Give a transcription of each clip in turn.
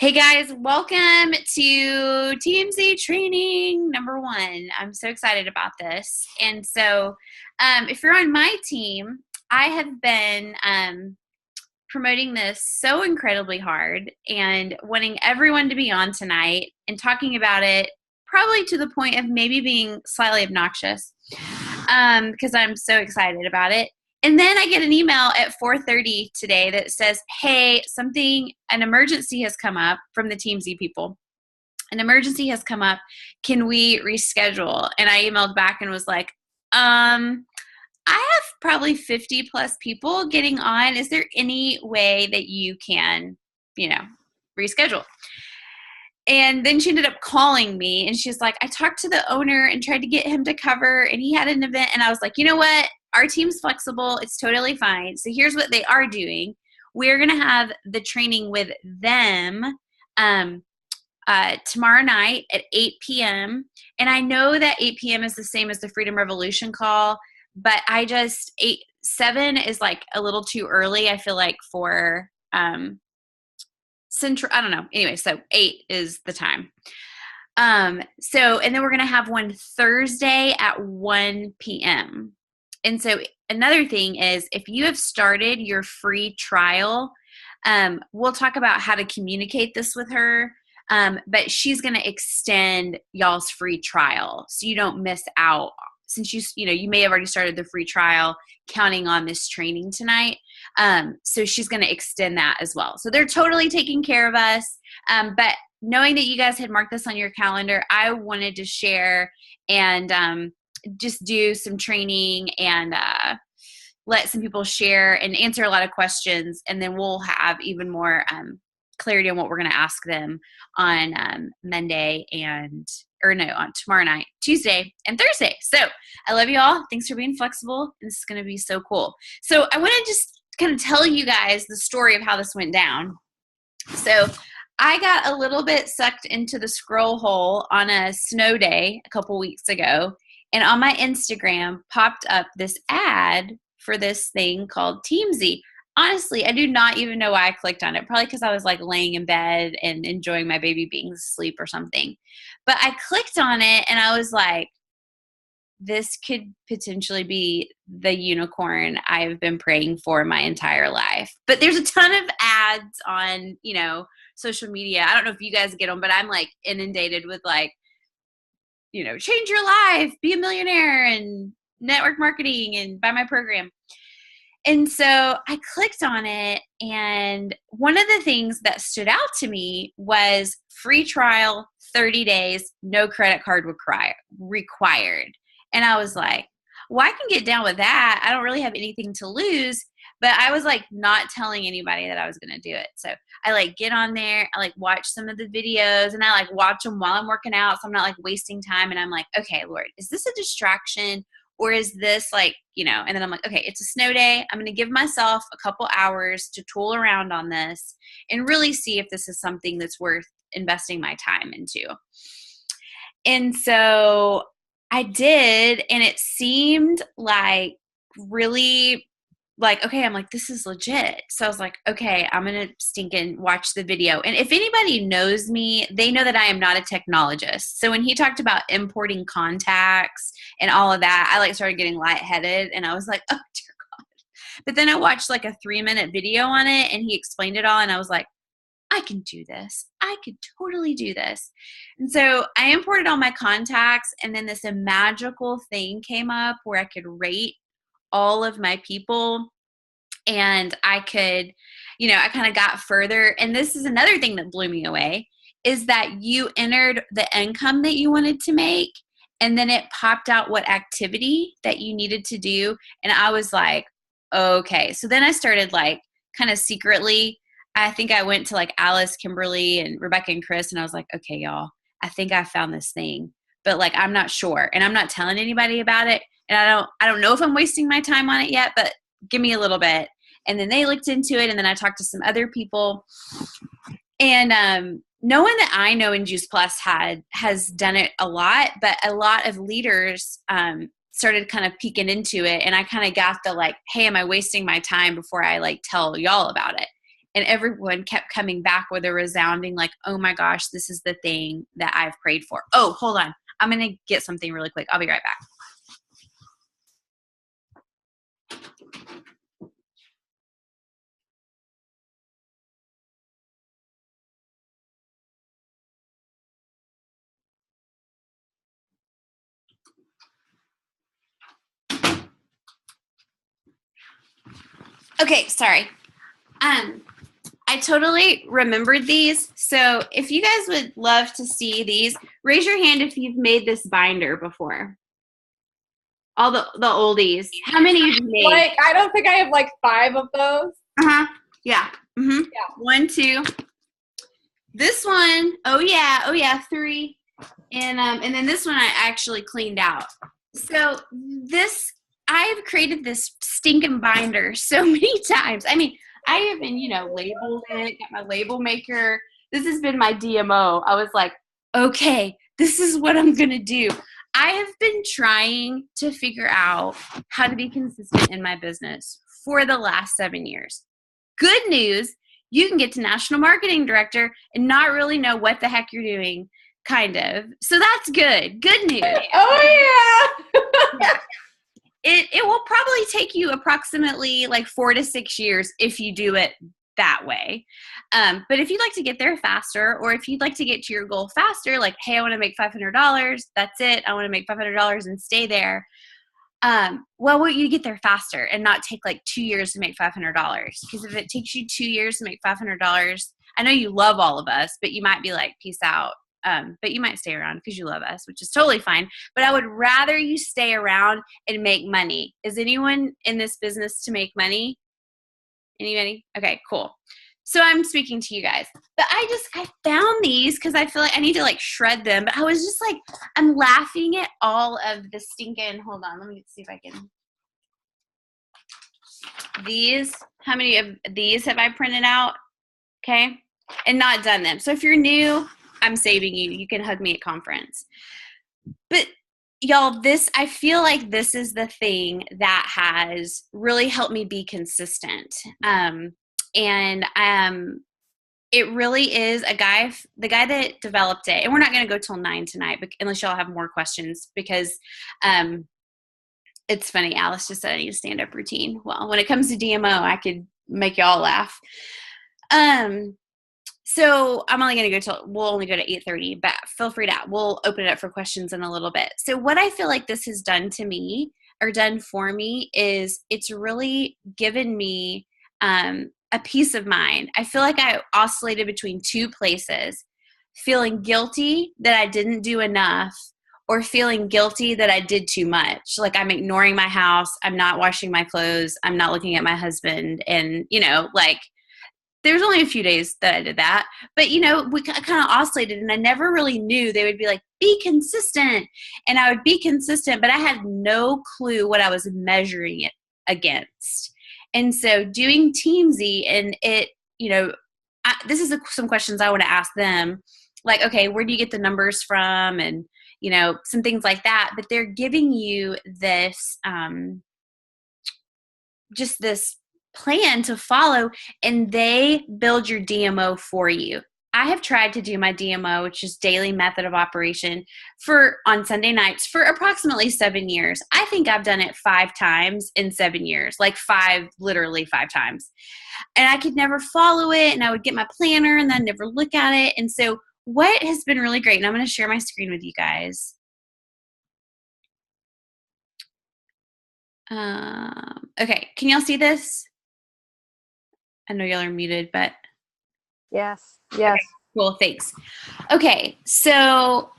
Hey guys, welcome to TEAMZY Training #1. I'm so excited about this. And so if you're on my team, I have been promoting this so incredibly hard and wanting everyone to be on tonight and talking about it probably to the point of maybe being slightly obnoxious because I'm so excited about it. And then I get an email at 4:30 today that says, hey, an emergency has come up from the TEAMZY people. An emergency has come up. Can we reschedule? And I emailed back and was like, I have probably 50 plus people getting on. Is there any way that you can, reschedule? And then she ended up calling me and she's like, I talked to the owner and tried to get him to cover and he had an event. And I was like, you know what? Our team's flexible. It's totally fine. So here's what they are doing. We're going to have the training with them tomorrow night at 8 p.m. And I know that 8 p.m. is the same as the Freedom Revolution call, but 7 is like a little too early, I feel like, for Central, I don't know. Anyway, so 8 is the time. And then we're going to have one Thursday at 1 p.m. And so another thing is if you have started your free trial, we'll talk about how to communicate this with her. But she's going to extend y'all's free trial so you don't miss out. Since you may have already started the free trial counting on this training tonight. So she's going to extend that as well. So they're totally taking care of us. But knowing that you guys had marked this on your calendar, I wanted to share and just do some training and let some people share and answer a lot of questions. And then we'll have even more clarity on what we're going to ask them on Monday on tomorrow night, Tuesday and Thursday. So I love you all. Thanks for being flexible. This is going to be so cool. So I want to just kind of tell you guys the story of how this went down. So I got a little bit sucked into the scroll hole on a snow day a couple weeks ago. And on my Instagram popped up this ad for this thing called TEAMZY. Honestly, I do not even know why I clicked on it. Probably because I was like laying in bed and enjoying my baby being asleep or something. But I clicked on it and I was like, this could potentially be the unicorn I've been praying for my entire life. But there's a ton of ads on, social media. I don't know if you guys get them, but I'm like inundated with like, change your life, be a millionaire and network marketing and buy my program. And so I clicked on it, and one of the things that stood out to me was free trial, 30 days, no credit card required. And I was like, well, I can get down with that. I don't really have anything to lose. But I was like not telling anybody that I was going to do it. So I like get on there, I like watch some of the videos, and I like watch them while I'm working out. So I'm not like wasting time. And I'm like, okay, Lord, is this a distraction? Or is this like, and then I'm like, okay, it's a snow day. I'm going to give myself a couple hours to tool around on this and really see if this is something that's worth investing my time into. And so I did, and it seemed like really like, okay, I'm like, this is legit. So I was like, okay, I'm going to stinking watch the video. And if anybody knows me, they know that I am not a technologist. So when he talked about importing contacts and all of that, I like started getting lightheaded and I was like, oh dear God. But then I watched like a 3-minute video on it and he explained it all. And I was like, I can do this. I could totally do this. And so I imported all my contacts, and then this magical thing came up where I could rate all of my people, and I could, I kind of got further. And this is another thing that blew me away, is that you entered the income that you wanted to make, and then it popped out what activity that you needed to do. And I was like, okay. So then I started like kind of secretly, I think I went to like Alice, Kimberly, and Rebecca and Chris, and I was like, okay, y'all, I think I found this thing, but like, I'm not sure. And I'm not telling anybody about it. And I don't know if I'm wasting my time on it yet, but give me a little bit. And then they looked into it, and then I talked to some other people. And no one that I know in Juice Plus has done it a lot, but a lot of leaders started kind of peeking into it. And I kind of got the like, hey, am I wasting my time before I like tell y'all about it? And everyone kept coming back with a resounding like, oh my gosh, this is the thing that I've prayed for. Oh, hold on. I'm going to get something really quick. I'll be right back. Okay, sorry. I totally remembered these. So if you guys would love to see these, raise your hand if you've made this binder before. All the oldies. How many have you made? Like, I don't think I have like 5 of those. Uh-huh. Yeah. Mm-hmm. Yeah. 1, 2. This one, oh yeah, 3. And then this one I actually cleaned out. So this, I've created this stinking binder so many times. I mean, I even, labeled it, got my label maker. This has been my DMO. I was like, okay, this is what I'm going to do. I have been trying to figure out how to be consistent in my business for the last 7 years. Good news, you can get to national marketing director and not really know what the heck you're doing, kind of. So that's good. Good news. Oh, yeah. It will probably take you approximately like 4 to 6 years if you do it that way. But if you'd like to get there faster, or if you'd like to get to your goal faster, like, hey, I want to make $500. That's it. I want to make $500 and stay there. Well, you get there faster and not take like 2 years to make $500. Because if it takes you 2 years to make $500, I know you love all of us, but you might be like, peace out. But you might stay around because you love us, which is totally fine. But I would rather you stay around and make money. Is anyone in this business to make money? Anybody? Okay, cool. So I'm speaking to you guys. But I found these because I feel like I need to like shred them. But I was just like, I'm laughing at all of the stinking, hold on, let me see if I can. These, how many of these have I printed out? Okay. And not done them. So if you're new, I'm saving you. You can hug me at conference. But y'all, I feel like this is the thing that has really helped me be consistent. It really is the guy that developed it. And we're not going to go till 9 tonight, unless y'all have more questions, because it's funny. Alice just said I need a stand-up routine. Well, when it comes to DMO, I could make y'all laugh. So we'll only go to 8:30, but feel free we'll open it up for questions in a little bit. So what I feel like this has done to me, or done for me, is it's really given me a peace of mind. I feel like I oscillated between 2 places, feeling guilty that I didn't do enough, or feeling guilty that I did too much. Like I'm ignoring my house, I'm not washing my clothes, I'm not looking at my husband, and there's only a few days that I did that, but we kind of oscillated, and I never really knew. They would be like, be consistent. And I would be consistent, but I had no clue what I was measuring it against. And so doing TEAMZY, and this is some questions I want to ask them. Like, okay, where do you get the numbers from? And, some things like that, but they're giving you this, just this plan to follow, and they build your DMO for you. I have tried to do my DMO, which is daily method of operation, on Sunday nights for approximately 7 years. I think I've done it 5 times in 7 years, literally 5 times. And I could never follow it, and I would get my planner and then never look at it. And so what has been really great, and I'm going to share my screen with you guys. Okay, can y'all see this? I know y'all are muted, but. Yes. Okay, cool, thanks. Okay, so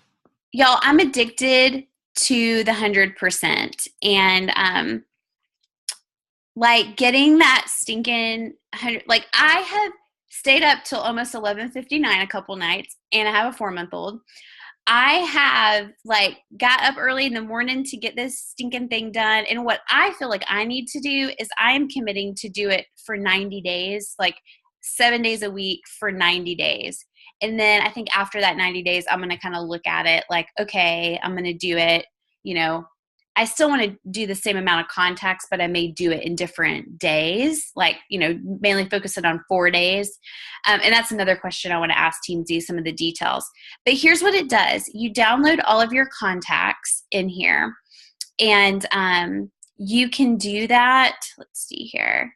y'all, I'm addicted to the 100%. And getting that stinking 100, I have stayed up till almost 11:59 a couple nights, and I have a 4-month-old. I have got up early in the morning to get this stinking thing done. And what I feel like I need to do is I am committing to do it for 90 days, 7 days a week for 90 days. And then I think after that 90 days, I'm going to kind of look at it like, okay, I'm going to do it, I still want to do the same amount of contacts, but I may do it in different days, like, mainly focus it on 4 days. And that's another question I want to ask TeamZy, some of the details. But here's what it does. You download all of your contacts in here, and you can do that. Let's see here.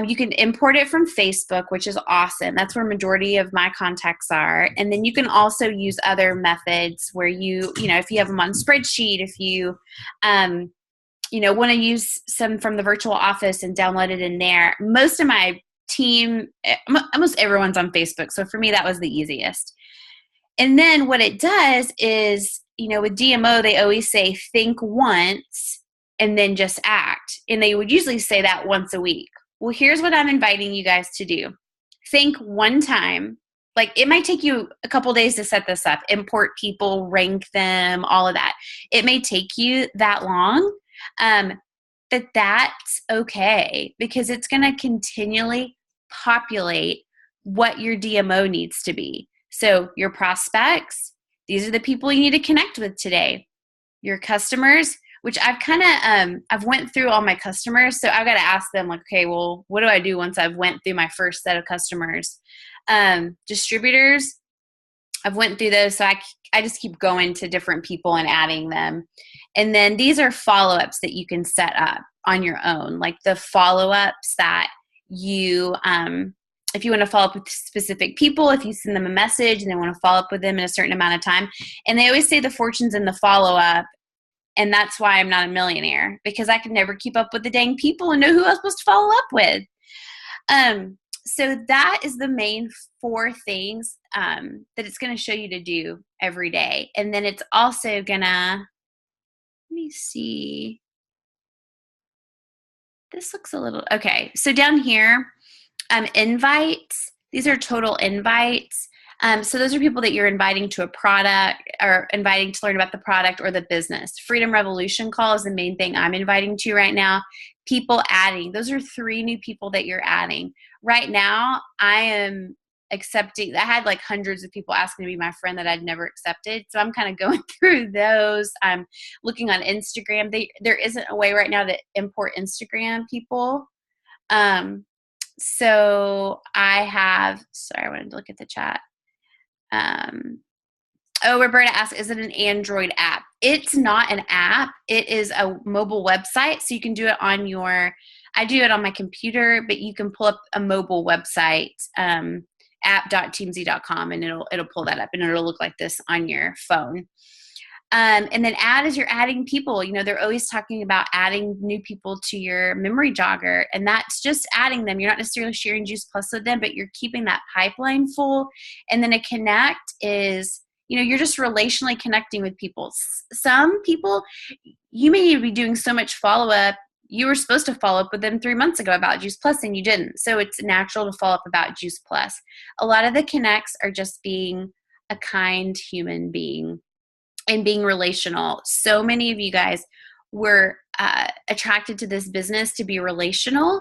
You can import it from Facebook, which is awesome. That's where majority of my contacts are. And then you can also use other methods where if you have them on spreadsheet, if you, want to use some from the virtual office and download it in there. Most of my team, almost everyone's on Facebook. So for me, that was the easiest. And then what it does is, with DMO, they always say think once and then just act. And they would usually say that once a week. Well, here's what I'm inviting you guys to do. Think one time. Like, it might take you a couple days to set this up, import people, rank them, all of that. It may take you that long, but that's okay, because it's going to continually populate what your DMO needs to be. So your prospects, these are the people you need to connect with today. Your customers, which I've kind of, I've went through all my customers. So I've got to ask them, like, okay, well, what do I do once I've went through my first set of customers? Distributors, I've went through those. So I just keep going to different people and adding them. And then these are follow-ups that you can set up on your own, like the follow-ups that you, if you want to follow up with specific people, if you send them a message and they want to follow up with them in a certain amount of time. And they always say the fortune's in the follow-up. And that's why I'm not a millionaire, because I could never keep up with the dang people and know who I was supposed to follow up with. So that is the main 4 things that it's going to show you to do every day. And then it's also going to, let me see. This looks a little, okay. So down here, invites, these are total invites. So those are people that you're inviting to a product or inviting to learn about the product or the business. Freedom Revolution call is the main thing I'm inviting to right now. People adding, those are 3 new people that you're adding. Right now, I am accepting, I had like hundreds of people asking to be my friend that I'd never accepted. So I'm kind of going through those. I'm looking on Instagram. There isn't a way right now to import Instagram people. So I have, sorry, I wanted to look at the chat. Roberta asked, is it an Android app? It's not an app. It is a mobile website. So you can do it on I do it on my computer, but you can pull up a mobile website, app.teamzy.com, and it'll pull that up and it'll look like this on your phone. And then add as you're adding people, they're always talking about adding new people to your memory jogger, and that's just adding them. You're not necessarily sharing Juice Plus with them, but you're keeping that pipeline full. And then a connect is, you're just relationally connecting with people. Some people, you may be doing so much follow-up. You were supposed to follow up with them 3 months ago about Juice Plus and you didn't. So it's natural to follow up about Juice Plus. A lot of the connects are just being a kind human being and being relational. So many of you guys were attracted to this business to be relational,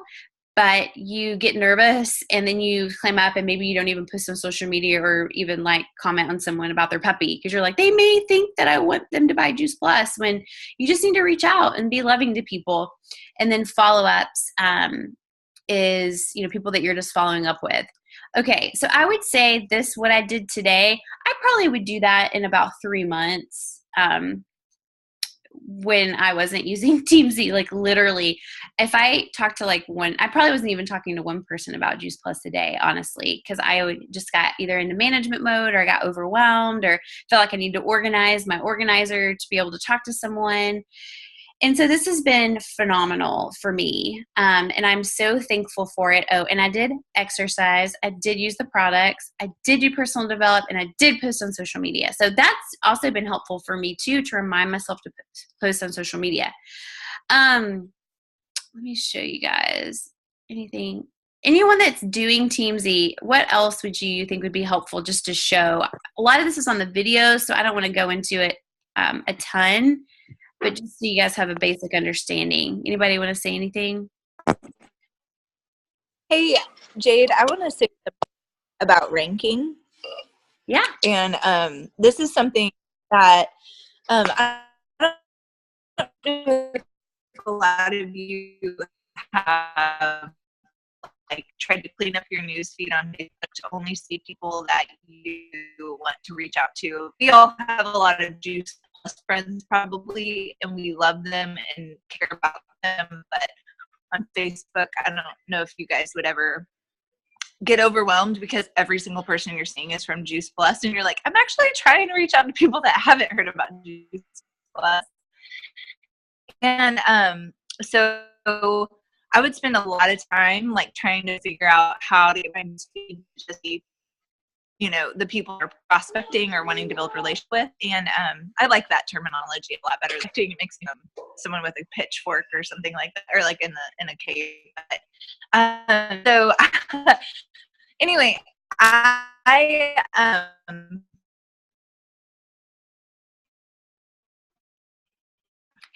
but you get nervous and then you climb up and maybe you don't even post on social media or even like comment on someone about their puppy because you're like, they may think that I want them to buy Juice Plus, when you just need to reach out and be loving to people. And then follow-ups is, people that you're just following up with. Okay, so I would say what I did today, I probably would do that in about 3 months. When I wasn't using TeamZy, like literally, if I talked to I probably wasn't even talking to one person about Juice Plus a day, honestly, because I just got either into management mode or I got overwhelmed or felt like I need to organize my organizer to be able to talk to someone. And so this has been phenomenal for me, and I'm so thankful for it. Oh, and I did exercise. I did use the products. I did do personal development, and I did post on social media. So that's also been helpful for me, too, to remind myself to post on social media. Let me show you guys anything. Anyone that's doing TeamZy, what else would you think would be helpful just to show? A lot of this is on the video, so I don't want to go into it a ton. But just so you guys have a basic understanding. Anybody want to say anything? Hey, Jade, I want to say about ranking. Yeah. And this is something that I don't a lot of you have like tried to clean up your newsfeed on Facebook to only see people that you want to reach out to. We all have a lot of Juice Plus friends probably, and we love them and care about them. But on Facebook, I don't know if you guys would ever get overwhelmed because every single person you're seeing is from Juice Plus, and you're like, I'm actually trying to reach out to people that haven't heard about Juice Plus. And so I would spend a lot of time like trying to figure out how to get my newsfeed to see, you know, the people are prospecting or wanting to build a relationship with. And I like that terminology a lot better. Like, it makes me someone with a pitchfork or something like that, or like in a cave. But, so anyway, I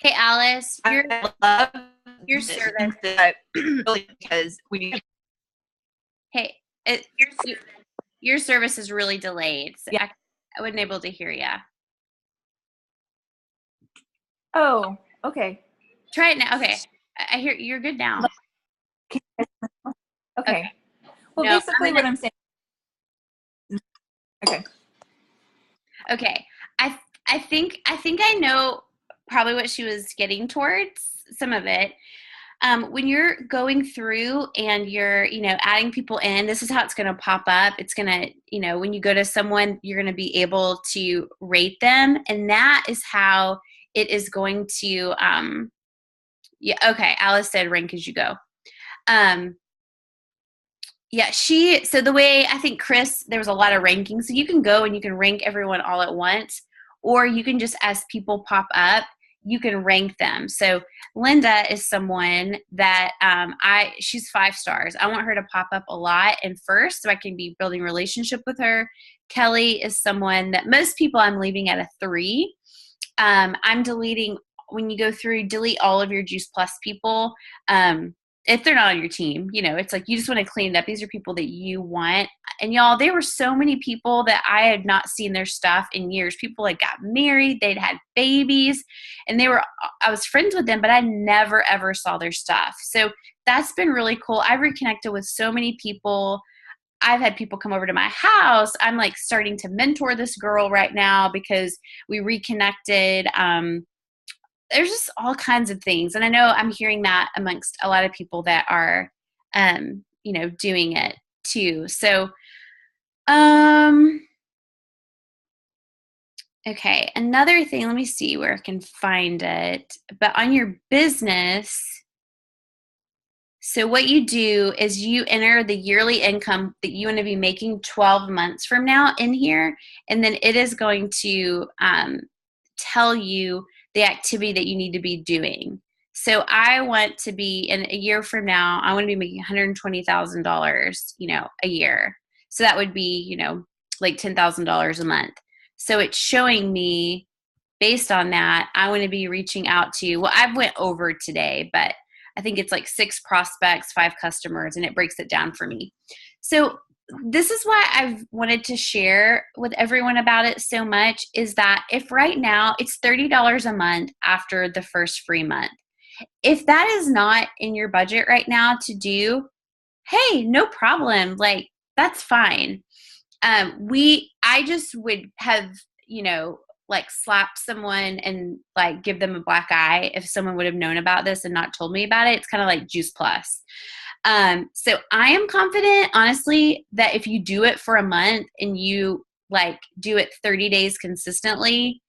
Hey, Alice, I love your service. Because we Hey, your service is really delayed. So Yeah. I wasn't able to hear you. Oh, okay. Try it now. Okay, I hear you're good now. Okay. Well, No, basically what I'm saying. Okay. Okay, I think I know probably what she was getting towards. Some of it. When you're going through and you're, you know, adding people in, this is how it's going to pop up. It's going to, you know, when you go to someone, you're going to be able to rate them. And that is how it is going to, yeah. Okay. Alice said rank as you go. Yeah, so the way I think Chris, there was a lot of ranking. So you can go and you can rank everyone all at once, or you can just, as people pop up, you can rank them. So Linda is someone that she's 5 stars. I want her to pop up a lot and first so I can be building a relationship with her. Kelly is someone that most people I'm leaving at a 3. I'm deleting, when you go through, delete all of your Juice Plus people. If they're not on your team, you know, it's like you just want to clean it up. These are people that you want. And y'all, there were so many people that I had not seen their stuff in years. People that got married, they'd had babies, and I was friends with them, but I never ever saw their stuff. So that's been really cool. I've reconnected with so many people. I've had people come over to my house. I'm like starting to mentor this girl right now because we reconnected. There's just all kinds of things. And I know I'm hearing that amongst a lot of people that are, you know, doing it too. So, okay. Another thing, let me see where I can find it, but on your business. So what you do is you enter the yearly income that you want to be making 12 months from now in here. And then it is going to, tell you the activity that you need to be doing. So I want to be, in a year from now, I want to be making $120,000, you know, a year. So that would be, you know, like $10,000 a month. So it's showing me based on that, I want to be reaching out to, well, I went over today, but I think it's like 6 prospects, 5 customers, and it breaks it down for me. So this is why I've wanted to share with everyone about it so much, is that if right now it's $30 a month after the first free month, if that is not in your budget right now to do, hey, no problem. Like, that's fine. I just would have, you know, like slap someone and like give them a black eye if someone would have known about this and not told me about it. It's kind of like Juice Plus. So I am confident, honestly, that if you do it for a month and you like do it 30 days consistently,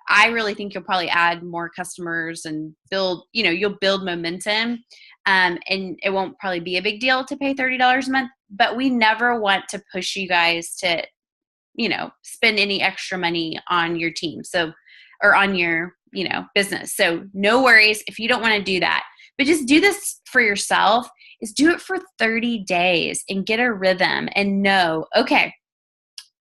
I really think you'll probably add more customers and build, you know, you'll build momentum. And it won't probably be a big deal to pay $30 a month, but we never want to push you guys to, you know, spend any extra money on your team. So, or on your, you know, business. So no worries if you don't want to do that, but just do this for yourself, is do it for 30 days and get a rhythm and know, okay,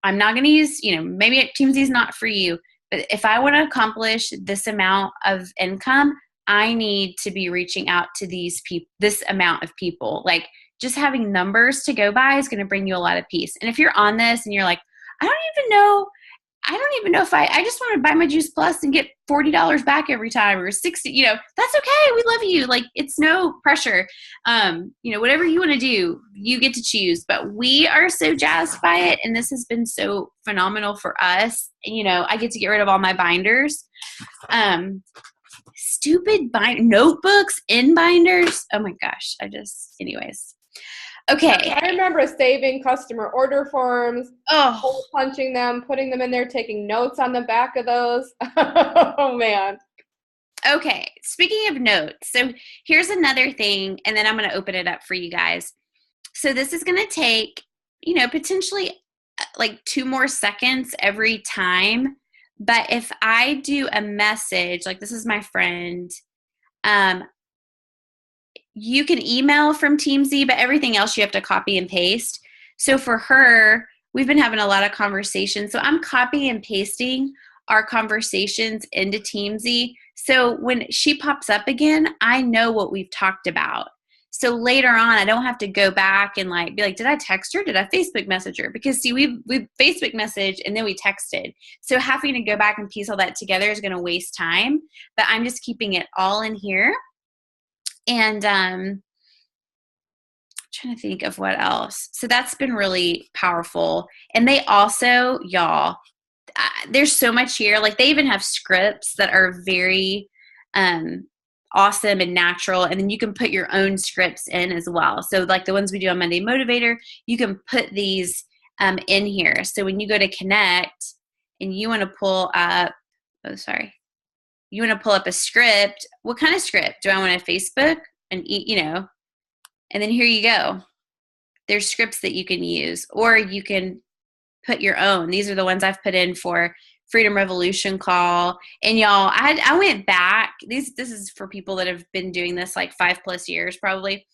I'm not going to use, you know, maybe TEAMZY is not for you, but if I want to accomplish this amount of income, I need to be reaching out to these people, this amount of people. Like, just having numbers to go by is going to bring you a lot of peace. And if you're on this and you're like, I don't even know I don't even know if I just want to buy my Juice Plus and get $40 back every time or 60, that's okay. We love you. Like, it's no pressure. Whatever you want to do, you get to choose, but we are so jazzed by it. And this has been so phenomenal for us. I get to get rid of all my binders. Stupid notebooks in binders. Oh my gosh. Anyways. Okay. I remember saving customer order forms, Oh, punching them, putting them in there, taking notes on the back of those. Oh, man. okay. Speaking of notes, so here's another thing, and then I'm going to open it up for you guys. So this is going to take, potentially like 2 more seconds every time. But if I do a message, like this is my friend, you can email from TeamZy, but everything else you have to copy and paste. So for her, we've been having a lot of conversations. So I'm copy and pasting our conversations into TeamZy. So when she pops up again, I know what we've talked about. So later on, I don't have to go back and be like, did I text her? Did I Facebook message her? Because see, we Facebook messaged and then we texted. So having to go back and piece all that together is going to waste time. But I'm just keeping it all in here. And trying to think of what else. So that's been really powerful. And they also, y'all, there's so much here. Like they even have scripts that are very awesome and natural. And then you can put your own scripts in as well. So like the ones we do on Monday Motivator, you can put these in here. So when you go to connect and you want to pull up, you want to pull up a script. What kind of script? Do I want a Facebook? And and then here you go. There's scripts that you can use, or you can put your own. These are the ones I've put in for Freedom Revolution call. And y'all, I went back. This is for people that have been doing this like 5+ years probably.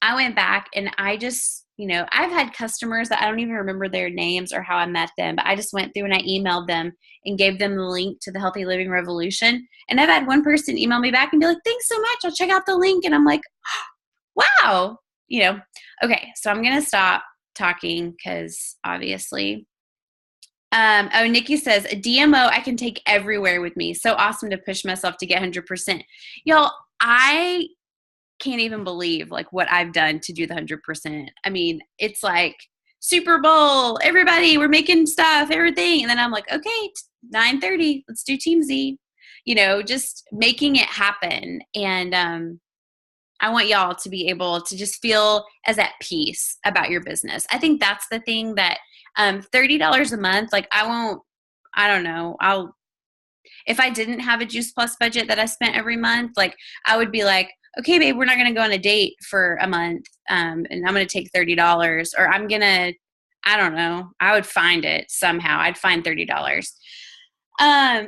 I went back and I just, I've had customers that I don't even remember their names or how I met them, but I just went through and I emailed them and gave them the link to the Healthy Living Revolution. And I've had one person email me back and be like, thanks so much. I'll check out the link. And I'm like, wow. Okay. So I'm going to stop talking because obviously. Nikki says, a DMO I can take everywhere with me. So awesome to push myself to get 100%. Y'all, I can't even believe like what I've done to do the 100%. I mean, it's like Super Bowl, everybody, we're making stuff, everything. And then I'm like, okay, 9:30, let's do TeamZy, just making it happen. And I want y'all to be able to just feel as at peace about your business. I think that's the thing that $30 a month, like if I didn't have a Juice Plus budget that I spent every month, like I would be like, okay, babe, we're not going to go on a date for a month. And I'm going to take $30, or I'm going to, I don't know. I would find it somehow. I'd find $30.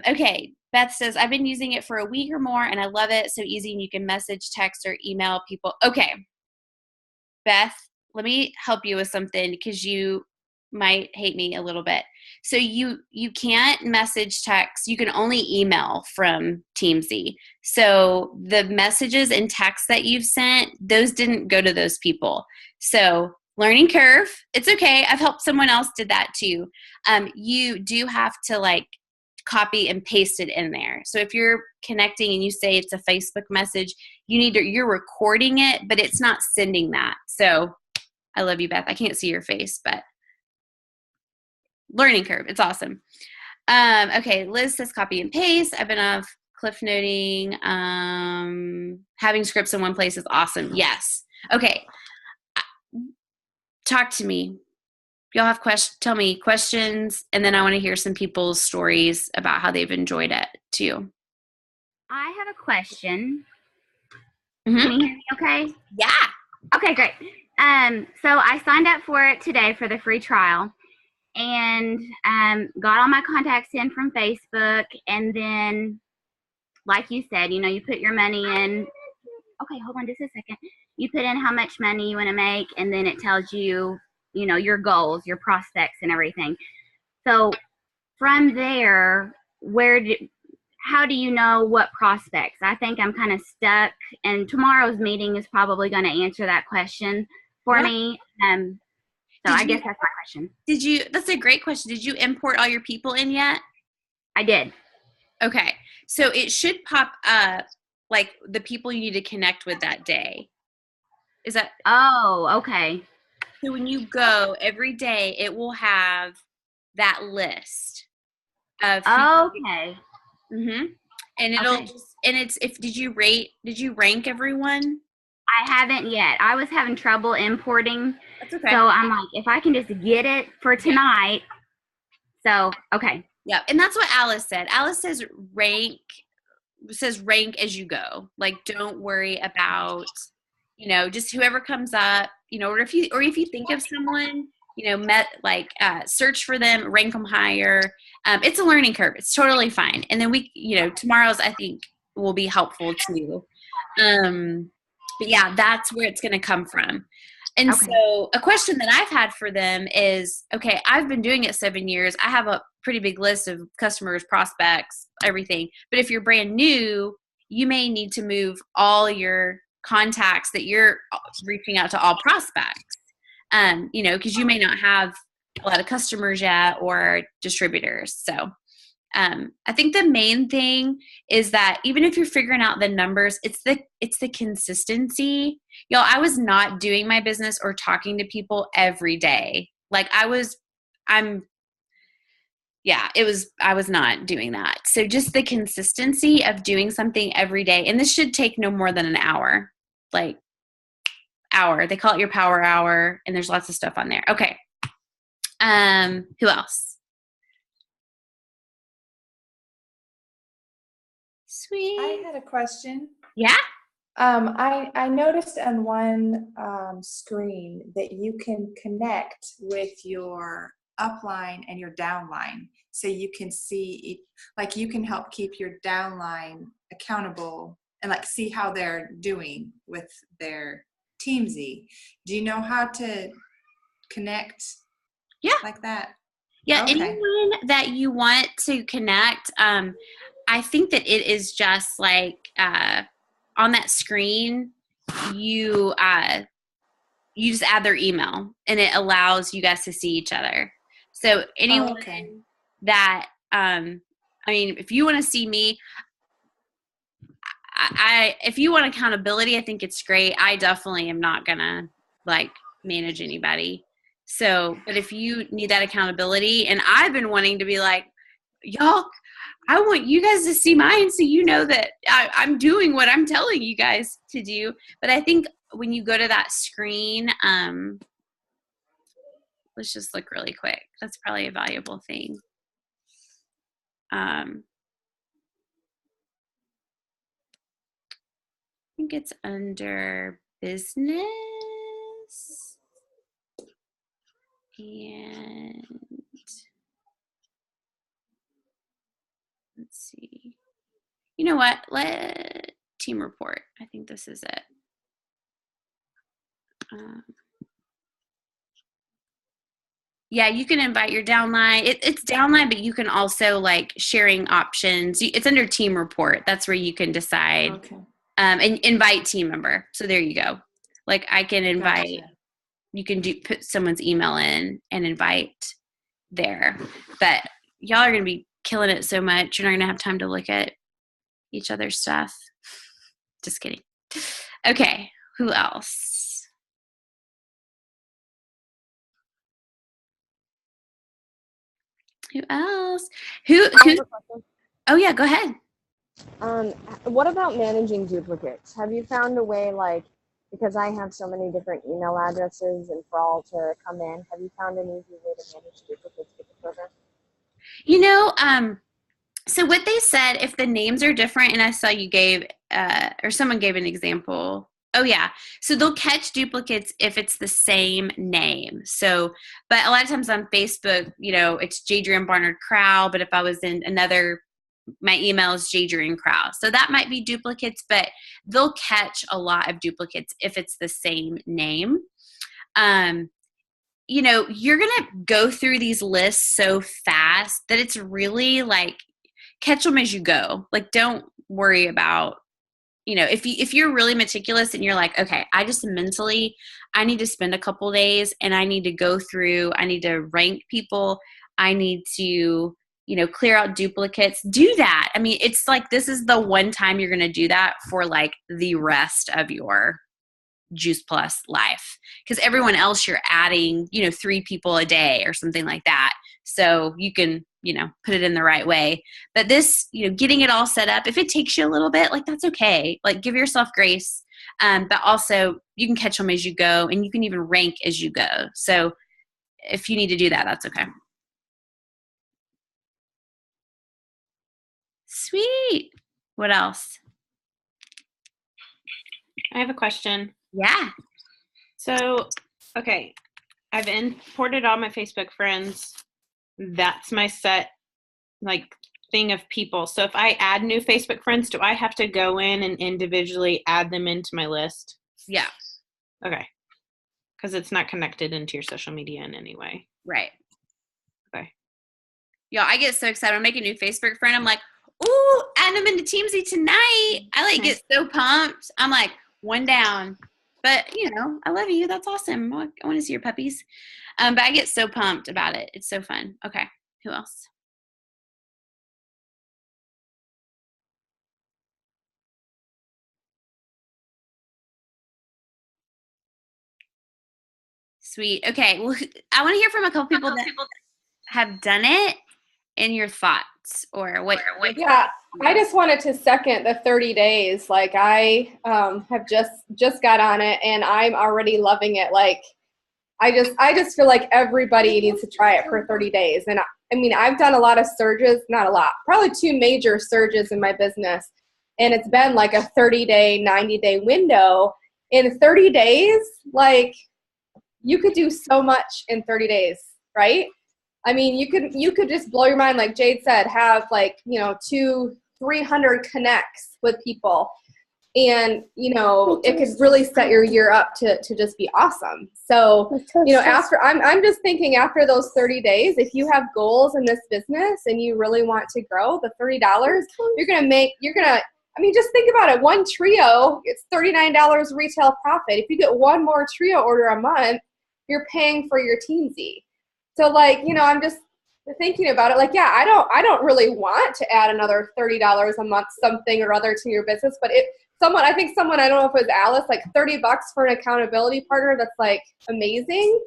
Okay. Beth says, I've been using it for a week or more and I love it. So easy. And you can message, text, or email people. Okay. Beth, let me help you with something because you might hate me a little bit. So you can't message, text. You can only email from TeamZy. So the messages and texts that you've sent, those didn't go to those people. So learning curve, it's okay. I've helped someone else did that too. You do have to like copy and paste it in there. So if you're connecting and you say it's a Facebook message, you're recording it, but it's not sending that. So I love you, Beth. I can't see your face, but learning curve. It's awesome. Okay. Liz says copy and paste. I've been off cliff noting. Having scripts in one place is awesome. Yes. Okay. Talk to me. Y'all have questions, tell me questions, and then I want to hear some people's stories about how they've enjoyed it too. I have a question. Mm-hmm. Can you hear me okay? Yeah. Okay, great. So I signed up for it today for the free trial and got all my contacts in from Facebook, and then like you said, you put your money in. Okay, hold on just a second. You put in how much money you want to make, and then it tells you your goals, your prospects, and everything. So from there, how do you know what prospects? I think I'm kind of stuck, and tomorrow's meeting is probably going to answer that question for me. So I guess that's my question. That's a great question. Did you import all your people in yet? I did. Okay. So it should pop up like the people you need to connect with that day. Is that Oh, okay. so? When you go every day, it will have that list of who. Okay. Mm-hmm. And it'll Okay. just, and it's, if, did you rank everyone? I haven't yet. I was having trouble importing. That's okay. So I'm like, if I can just get it for tonight. So, okay. Yeah. And that's what Alice said. Alice says rank as you go. Like, don't worry about, just whoever comes up, or if you think of someone, search for them, rank them higher. It's a learning curve. It's totally fine. And then tomorrow's, I think, will be helpful too. But yeah, that's where it's going to come from. And Okay. so a question that I've had for them is, okay, I've been doing it 7 years. I have a pretty big list of customers, prospects, everything. But if you're brand new, you may need to move all your contacts that you're reaching out to all prospects, because you may not have a lot of customers yet or distributors. So I think the main thing is that even if you're figuring out the numbers, it's the consistency. I was not doing my business or talking to people every day. Like I was not doing that. So just the consistency of doing something every day. And this should take no more than an hour. Like hour. They call it your power hour, and there's lots of stuff on there. Okay. Who else? Sweet. I had a question. Yeah. I noticed on one screen that you can connect with your upline and your downline, so you can see, like, you can help keep your downline accountable and like see how they're doing with their TEAMZY. Do you know how to connect? Yeah. Like that? Yeah. Okay. Anyone that you want to connect, I think that it is just like on that screen, you just add their email, and it allows you guys to see each other. So anyone that, if you want to see me, if you want accountability, I think it's great. I definitely am not gonna like manage anybody. So, but if you need that accountability, and I've been wanting to be like, y'all, I want you guys to see mine so you know that I'm doing what I'm telling you guys to do. But I think when you go to that screen, let's just look really quick. That's probably a valuable thing. I think it's under business. And let's see. You know what? Let team report. I think this is it. Yeah, you can invite your downline. It's downline, but you can also like sharing options. It's under team report. That's where you can decide. Okay. And invite team member. So there you go. Like I can invite. Gotcha. You can put someone's email in and invite there. But y'all are gonna be killing it so much. You're not gonna have time to look at each other's stuff. Just kidding. Okay, who else? Who else? I have a question. Oh yeah, go ahead. What about managing duplicates? Have you found a way, like, because I have so many different email addresses and for all to come in, have you found an easy way to manage duplicates with the program? So what they said, if the names are different, and I saw you gave, or someone gave an example. Oh yeah. So they'll catch duplicates if it's the same name. So, but a lot of times on Facebook, it's Jadrian Barnard Crow, but if I was in my email is Jadrian Crow. So that might be duplicates, but they'll catch a lot of duplicates if it's the same name. You're going to go through these lists so fast that it's really like catch them as you go. Like, don't worry about, if you're really meticulous and you're like, okay, I need to spend a couple days and I need to go through, I need to rank people. I need to, clear out duplicates. Do that. I mean, it's like this is the one time you're going to do that for like the rest of your Juice Plus life, because everyone else you're adding 3 people a day or something like that, so you can put it in the right way. But this getting it all set up, if it takes you a little bit, like that's okay, like give yourself grace, but also you can catch them as you go, and you can even rank as you go. So if you need to do that, that's okay. Sweet. What else? I have a question. Yeah. So, okay, I've imported all my Facebook friends. That's my set, like, thing of people. So if I add new Facebook friends, do I have to go in and individually add them into my list? Yeah. Okay. Because it's not connected into your social media in any way. Right. Okay. Y'all, I get so excited. I make a new Facebook friend. I'm like, ooh, add them into TEAMZY tonight. I like get so pumped. I'm like, one down. But, I love you. That's awesome. I want to see your puppies. But I get so pumped about it. It's so fun. Okay. Who else? Sweet. Okay. Well, I want to hear from a couple people that have done it and your thoughts or what. Yeah, I just wanted to second the 30 days. Like I have just got on it and I'm already loving it. Like I just feel like everybody needs to try it for 30 days. And I mean, I've done a lot of surges, not a lot, probably 2 major surges in my business. And it's been like a 30-day, 90-day window. In 30 days, like you could do so much in 30 days, right? I mean, you could just blow your mind, like Jade said, have like, 200-300 connects with people. And, it could really set your year up to just be awesome. So, after I'm just thinking after those 30 days, if you have goals in this business and you really want to grow, the $30, just think about it. One trio, it's $39 retail profit. If you get one more trio order a month, you're paying for your TEAMZY. So like, I'm just thinking about it. Like, yeah, I don't really want to add another $30 a month, something or other to your business. But I think someone, I don't know if it was Alice, like $30 for an accountability partner that's like amazing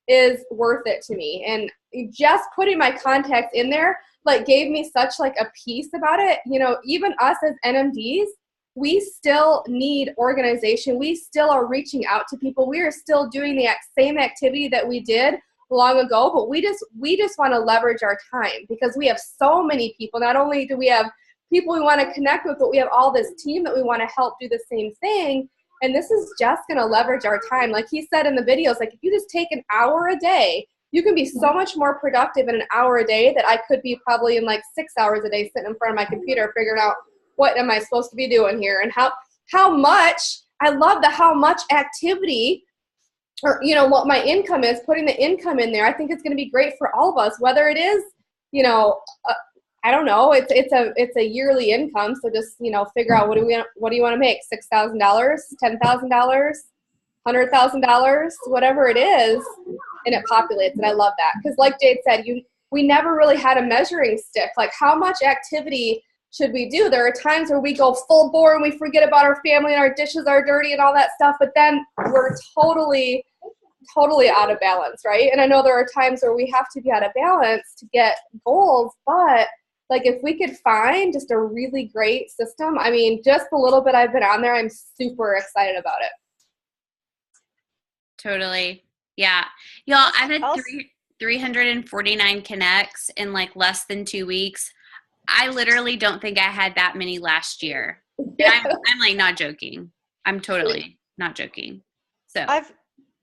is worth it to me. And just putting my contacts in there, like gave me such like a peace about it. Even us as NMDs, we still need organization. We still are reaching out to people. We are still doing the same activity that we did long ago, but we just want to leverage our time because we have so many people. Not only do we have people we want to connect with, but we have all this team that we want to help do the same thing. And this is just going to leverage our time. Like he said in the videos, like if you just take an hour a day, you can be so much more productive in an hour a day that I could be probably in like 6 hours a day sitting in front of my computer figuring out what am I supposed to be doing here and how much. I love how much activity or what my income is, putting the income in there. I think it's going to be great for all of us, whether it is I don't know, it's a yearly income. So just figure out what do you want to make, $6,000, $10,000, $100,000, whatever it is, and it populates. And I love that because like Jade said, we never really had a measuring stick. Like how much activity should we do? There are times where we go full bore and we forget about our family and our dishes are dirty and all that stuff, but then we're totally out of balance, right? And I know there are times where we have to be out of balance to get goals, but like if we could find just a really great system, I mean, just the little bit I've been on there, I'm super excited about it. Totally. Yeah. Y'all, I've had 349 connects in like less than 2 weeks. I literally don't think I had that many last year. I'm like not joking. I'm totally not joking. So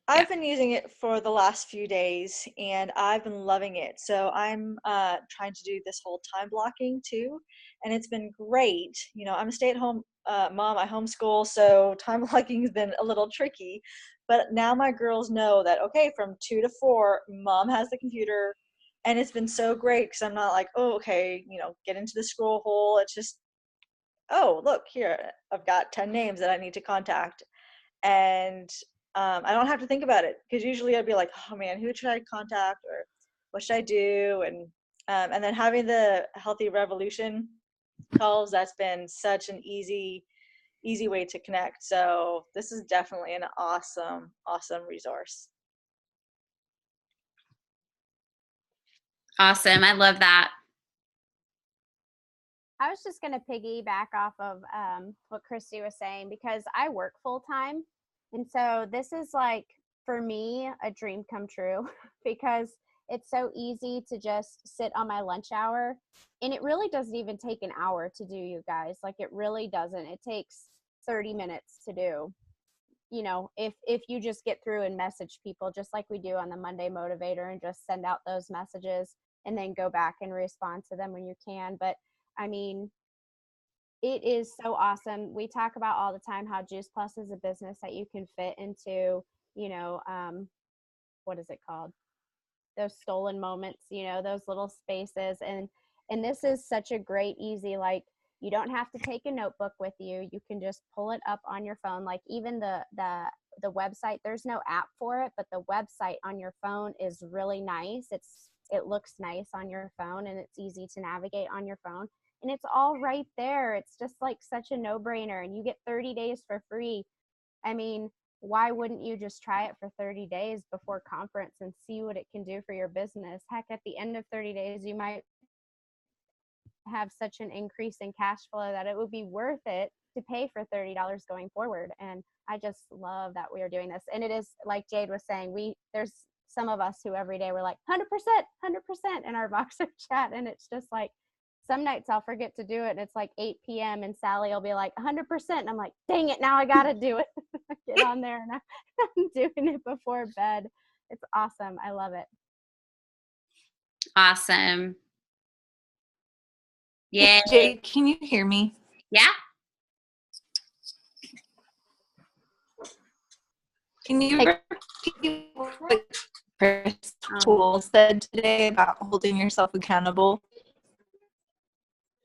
I've been using it for the last few days and I've been loving it. So I'm trying to do this whole time blocking too, and it's been great. I'm a stay-at-home mom. I homeschool, so time blocking has been a little tricky. But now my girls know that, okay, from 2 to 4, mom has the computer, and it's been so great because I'm not like, oh, okay, get into the scroll hole. It's just, oh, look here, I've got 10 names that I need to contact. And I don't have to think about it because usually I'd be like, oh man, who should I contact or what should I do? And And then having the Healthy Revolution calls, that's been such an easy way to connect. So this is definitely an awesome resource. Awesome. I love that. I was just going to piggyback off of what Christy was saying, because I work full time. And so this is like, for me, a dream come true because it's so easy to just sit on my lunch hour. And it really doesn't even take an hour to do, you guys. Like, it really doesn't. It takes 30 minutes to do. You know, if you just get through and message people just like we do on the Monday Motivator, and just send out those messages and then go back and respond to them when you can. But I mean, it is so awesome. We talk about all the time how Juice Plus is a business that you can fit into, you know, what is it called? Those stolen moments, you know, those little spaces. And this is such a great, easy, like, you don't have to take a notebook with you. You can just pull it up on your phone. Like, even the website, there's no app for it, but the website on your phone is really nice. It looks nice on your phone, and it's easy to navigate on your phone. And it's all right there. It's just like such a no-brainer, and you get 30 days for free. I mean, why wouldn't you just try it for 30 days before conference and see what it can do for your business? Heck, at the end of 30 days, you might have such an increase in cash flow that it would be worth it to pay for $30 going forward. And I just love that we are doing this. And it is, like Jade was saying, there's some of us who every day we're like 100%, 100% in our Voxer chat. And it's just like, some nights I'll forget to do it, and it's like 8 p.m. and Sally will be like 100%. And I'm like, dang it, now I got to do it. Get on there, and I'm doing it before bed. It's awesome. I love it. Awesome. Yeah. Jade, can you hear me? Yeah. Can you repeat what Chris Toole said today about holding yourself accountable?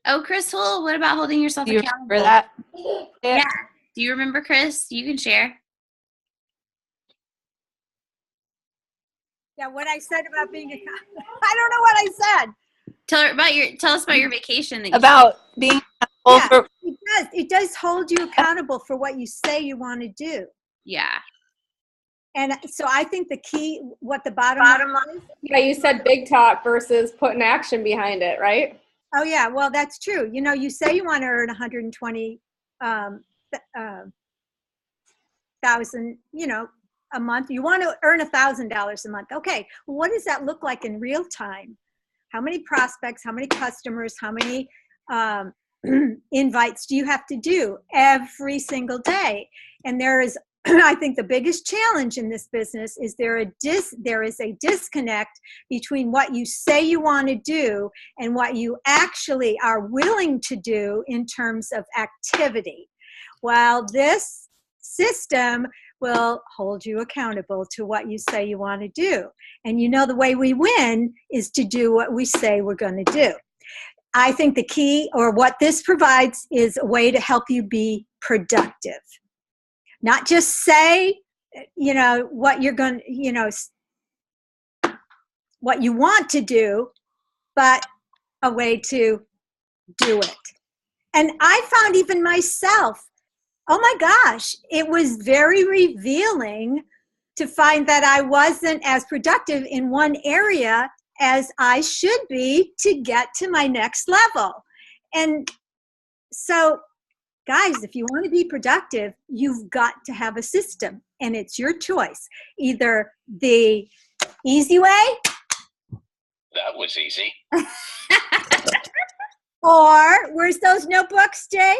Oh, Chris Hull, what about holding yourself Do you accountable? remember that? Yeah. Do you remember, Chris? You can share. Yeah, what I said about being accountable. I don't know what I said. Tell us about your vacation that you About being accountable. Yeah, it does hold you accountable for what you say you want to do. Yeah. And so I think the key, what the bottom line is. Yeah, you said big talk versus putting action behind it, right? Oh yeah, well that's true. You know, you say you want to earn 120 thousand, you know, a month. You want to earn $1,000 a month. Okay, well, what does that look like in real time? How many prospects? How many customers? How many invites do you have to do every single day? And there is, I think the biggest challenge in this business is there is a disconnect between what you say you want to do and what you actually are willing to do in terms of activity. While this system will hold you accountable to what you say you want to do. And you know, the way we win is to do what we say we're going to do. I think the key, or what this provides, is a way to help you be productive. Not just say, you know, what you're going to, you know, what you want to do, but a way to do it. And I found even myself, oh my gosh, it was very revealing to find that I wasn't as productive in one area as I should be to get to my next level. And so, guys, if you want to be productive, you've got to have a system, and it's your choice. Either the easy way. That was easy. Or, where's those notebooks, Jade?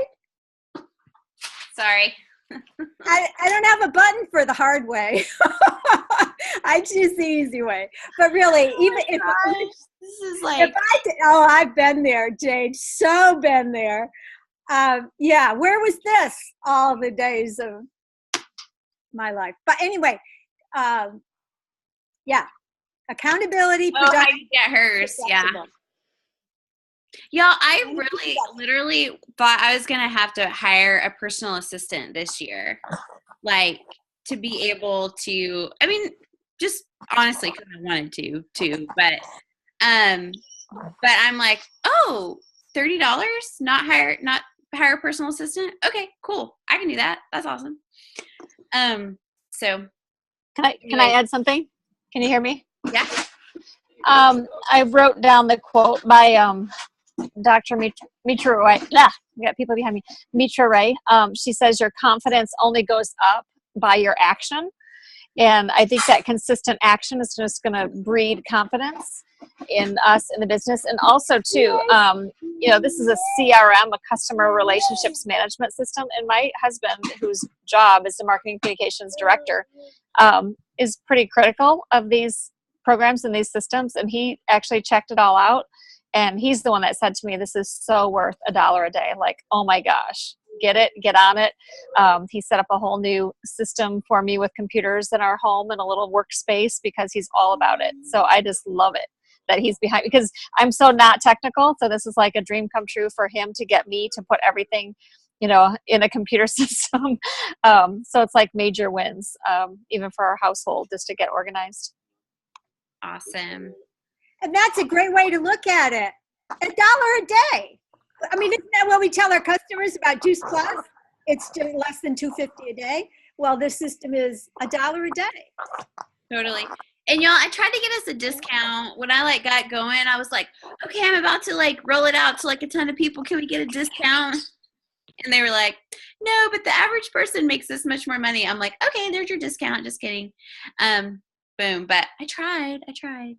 Sorry. I don't have a button for the hard way. I choose the easy way. But really, even if this is like, I've been there, Jade. So been there. Yeah, where was this all the days of my life? But anyway, yeah, accountability. Oh, I get hers. Yeah. Y'all, I really literally thought I was going to have to hire a personal assistant this year. Like, to be able to, I mean, just honestly, because I wanted to, too. But But I'm like, oh, $30, not hire a personal assistant. Okay, cool. I can do that. That's awesome. So Can I add something? Can you hear me? yeah. I wrote down the quote by Dr. Mitra Ray. I got people behind me. Mitra Ray. She says your confidence only goes up by your action. And I think that consistent action is just going to breed confidence in us in the business. And also too, this is a CRM, a customer relationships management system. And my husband, whose job is the marketing communications director, is pretty critical of these programs and these systems. And he actually checked it all out. And he's the one that said to me, this is so worth $1 a day. Like, oh my gosh, get on it. He set up a whole new system for me with computers in our home and a little workspace because he's all about it. So I just love it that he's behind, because I'm so not technical. So this is like a dream come true for him to get me to put everything, in a computer system. So it's like major wins, even for our household, just to get organized. Awesome. And that's a great way to look at it. $1 a day. I mean, isn't that what we tell our customers about Juice Plus? It's just less than $2.50 a day. Well, this system is $1 a day. Totally. And y'all, I tried to get us a discount when I got going. I was like, okay, I'm about to roll it out to a ton of people. Can we get a discount? And they were like, no, but the average person makes this much more money. I'm like, okay, there's your discount. Just kidding. Boom. But I tried.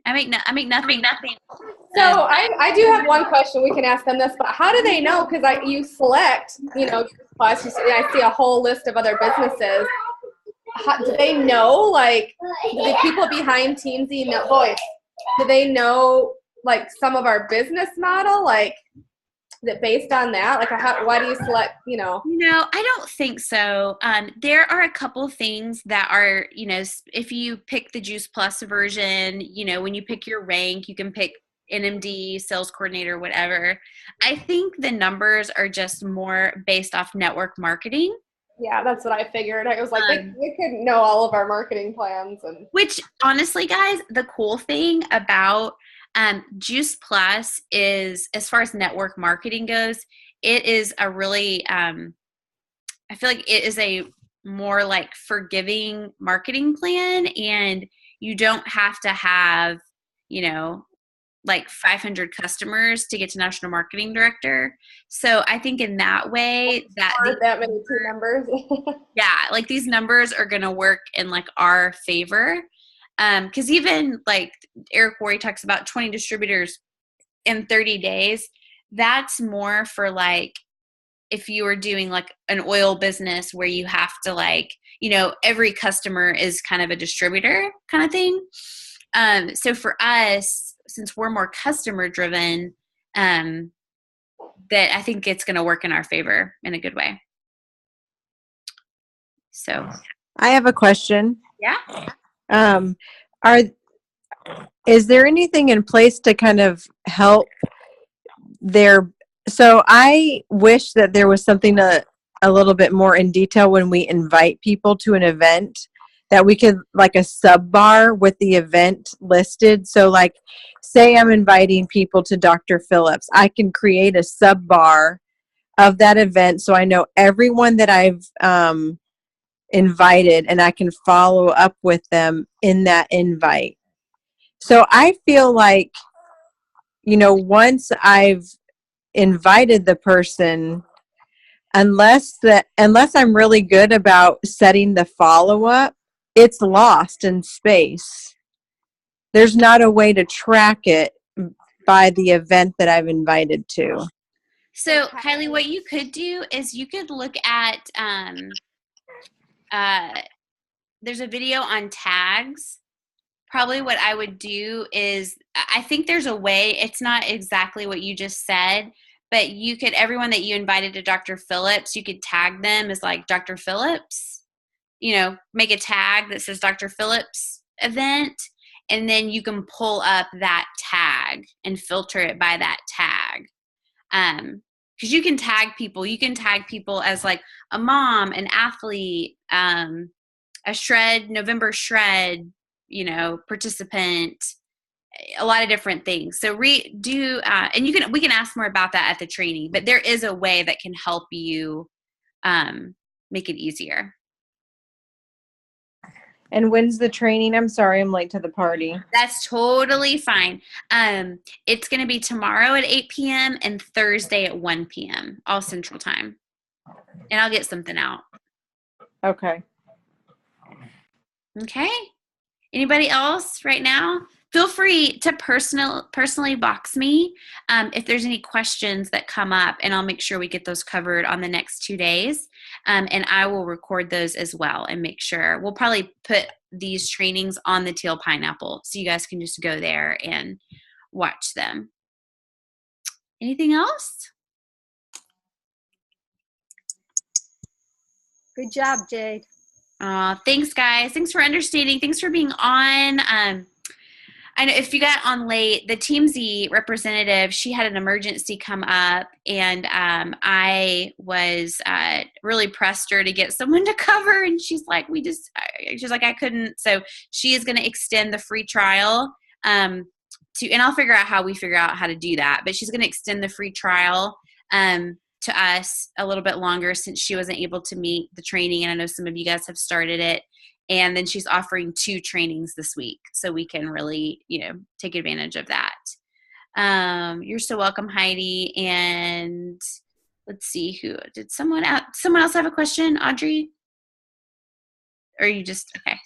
I make nothing. So I do have one question. We can ask them this, but how do they know? Because you select, plus I see a whole list of other businesses. Do they know, do the people behind TEAMZY know, boys, do they know, some of our business model? That based on that? Why do you select, No, I don't think so. There are a couple things that are, if you pick the Juice Plus version, when you pick your rank, you can pick NMD, sales coordinator, whatever. I think the numbers are just more based off network marketing. Yeah, that's what I figured. I was like, they could know all of our marketing plans. Which, honestly, guys, the cool thing about Juice Plus is, as far as network marketing goes, it is a really, I feel like it is a more forgiving marketing plan, and you don't have to have, 500 customers to get to national marketing director. So I think in that way that many team members. Yeah, these numbers are going to work in our favor. Because even Eric Worre talks about 20 distributors in 30 days, that's more for if you were doing an oil business where you have to every customer is kind of a distributor kind of thing. So for us, since we're more customer driven, that I think it's going to work in our favor in a good way. So I have a question. Yeah. Is there anything in place to kind of help their, so I wish that there was something a little bit more in detail when we invite people to an event, that we could a sub bar with the event listed. So say I'm inviting people to Dr. Phillips, I can create a sub bar of that event so I know everyone that I've invited, and I can follow up with them in that invite. So I feel once I've invited the person, unless I'm really good about setting the follow-up, it's lost in space. There's not a way to track it by the event that I've invited to. So Kylie, what you could do is you could look at, there's a video on tags. Probably what I would do is, I think there's a way, it's not exactly what you just said, but you could, everyone that you invited to Dr. Phillips, you could tag them as Dr. Phillips, make a tag that says Dr. Phillips event, and then you can pull up that tag and filter it by that tag. Because you can tag people as a mom, an athlete, a November shred, participant, a lot of different things. So and we can ask more about that at the training, but there is a way that can help you make it easier. And when's the training? I'm sorry, I'm late to the party. That's totally fine. It's going to be tomorrow at 8 p.m. and Thursday at 1 p.m. all Central Time. And I'll get something out. Okay. Okay. Anybody else right now? Feel free to personally box me if there's any questions that come up, and I'll make sure we get those covered on the next 2 days. And I will record those as well and make sure. We'll probably put these trainings on the Teal Pineapple so you guys can just go there and watch them. Anything else? Good job, Jade. Thanks, guys. Thanks for understanding. Thanks for being on. I know if you got on late, the TEAMZY representative, she had an emergency come up, and I was really pressed her to get someone to cover, and she's like, I couldn't. So she is going to extend the free trial and I'll figure out how to do that, but she's going to extend the free trial to us a little bit longer since she wasn't able to meet the training, and I know some of you guys have started it. And then she's offering 2 trainings this week, so we can really, take advantage of that. You're so welcome, Heidi. And let's see, someone else have a question, Audrey? Or you just, okay.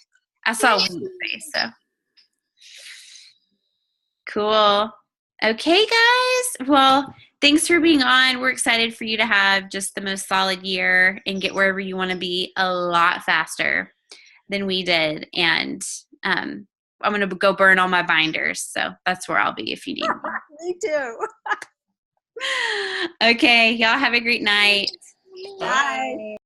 I saw one face, so. Cool. Okay, guys. Well, thanks for being on. We're excited for you to have just the most solid year and get wherever you want to be a lot faster than we did. And I'm going to go burn all my binders. So that's where I'll be if you need me. Me too. Okay. Y'all have a great night. Bye.